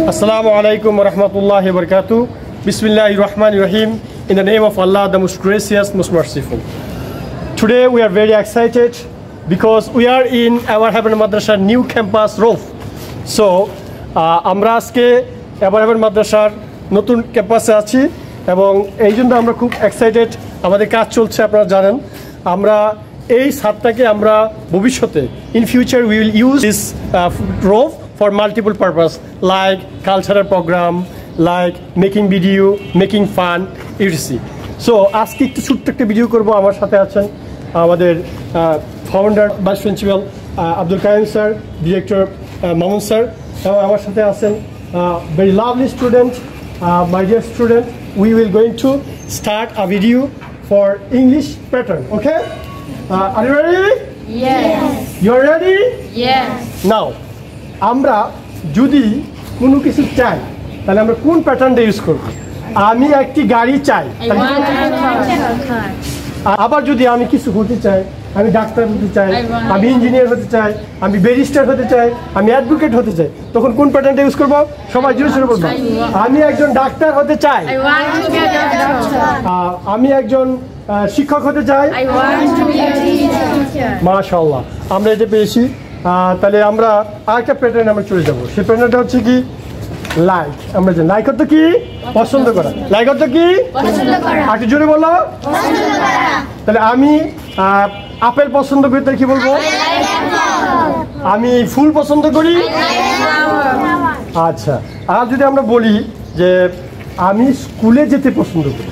Assalamu alaikum wa rahmatullahi wa barakatuh. Bismillahir Rahmanir Rahim. In the name of Allah, the most gracious, most merciful. Today we are very excited because we are in our Heaven Madrasa new campus roof. So, আমরা আজকে Our Heaven মাদ্রাসার নতুন ক্যাম্পাসে আছি এবং এই জন্য আমরা খুব এক্সাইটেড। আমাদের কাজ চলছে, আপনারা জানেন। আমরা এই ছাদটাকে আমরা ভবিষ্যতে in future we will use this roof for multiple purpose like cultural program, like making video, making fun, etc. So আজকে একটু ছোট্ট একটা ভিডিও করব। আমার সাথে আছেন আমাদের founder vice principal Abdul Qayyim sir, director Mamun sir, এবং আমার সাথে আছেন very lovely student, my dear student. We will going to start a video for English pattern. Okay? Are you ready? Yes. You are ready? Yes. Now, আমরা যদি কোনো কিছু চাই তাহলে আমরা কোন প্যাটার্নটা ইউজ করব? আমি একটি গাড়ি চাই, আবার যদি আমি কিছু হতে চাই, আমি ডাক্তার হতে চাই, আমি ইঞ্জিনিয়ার হতে চাই, আমি ব্যারিস্টার হতে চাই, আমি অ্যাডভোকেট হতে চাই, তখন কোন প্যাটার্নটা ইউজ করব? সবাই জোরে জোরে বলবো। আমি একজন ডাক্তার হতে চাই, আমি একজন শিক্ষক হতে চাই। মাশাআল্লাহ, আমরা এটা পেয়েছি। তাহলে আমরা আরেকটা প্যাটার্ন আমরা চলে যাবো। সেই প্যাটার্নটা হচ্ছে কি লাইক। আমরা যে লাইক অর্থ কি? পছন্দ করা। লাইক অর্থ কি? একটু জোরে বলো। তাহলে আমি আপেল পছন্দ করি, তাহলে কি বলবো? আমি ফুল পছন্দ করি। আচ্ছা, আর যদি আমরা বলি যে আমি স্কুলে যেতে পছন্দ করি,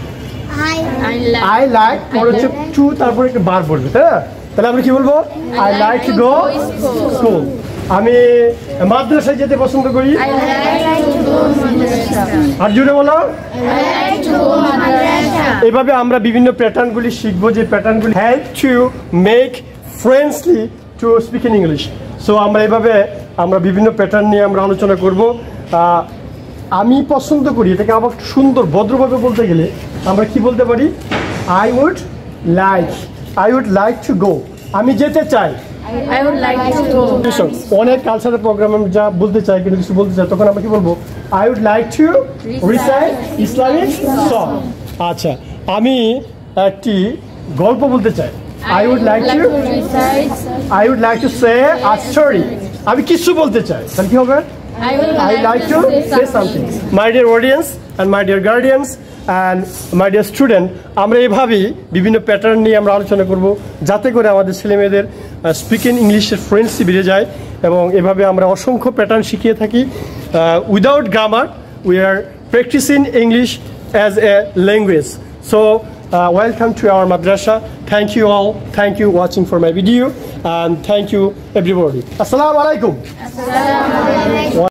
আই লাইক হচ্ছে টু, তারপরে একটা বার বলবে, তাই না? তাহলে আমরা কি বলবো? I like to go school. আমি মাদ্রাসায় যেতে পছন্দ করি। আর জুড়ে বলো। এভাবে আমরা বিভিন্ন প্যাটার্নগুলি শিখবো, যে প্যাটার্নগুলি help to make friendly to speak in English. So আমরা এভাবে আমরা বিভিন্ন প্যাটার্ন নিয়ে আমরা আলোচনা করব। আমি পছন্দ করি, এটাকে আবার সুন্দর ভদ্রভাবে বলতে গেলে আমরা কি বলতে পারি? I would like to go. আমি যেতে চাই। I would like to go. অনেক কালচারাল প্রোগ্রাম আমি যা বলতে চাই, কিন্তু কিছু বলতে চাই, তখন আমরা কি বলবো? I would like to recite Islamic song. আচ্ছা, আমি একটি গল্প বলতে চাই। I would like to say a story. আমি কিছু বলতে চাই, তাহলে কি হবে? I like to say something. My dear audience and my dear guardians and my dear student, আমরা এভাবেই বিভিন্ন প্যাটার্ন নিয়ে আমরা আলোচনা করব, যাতে করে আমাদের ছেলেমেয়েদের স্পিকিং ইংলিশের ফ্লুয়েন্সি বেড়ে যায়। এবং এভাবে আমরা অসংখ্য প্যাটার্ন শিখিয়ে থাকি। Without grammar we are practising English as a language. So welcome to our madrasa. Thank you all. Thank you watching for my video and thank you everybody. Assalamu alaikum.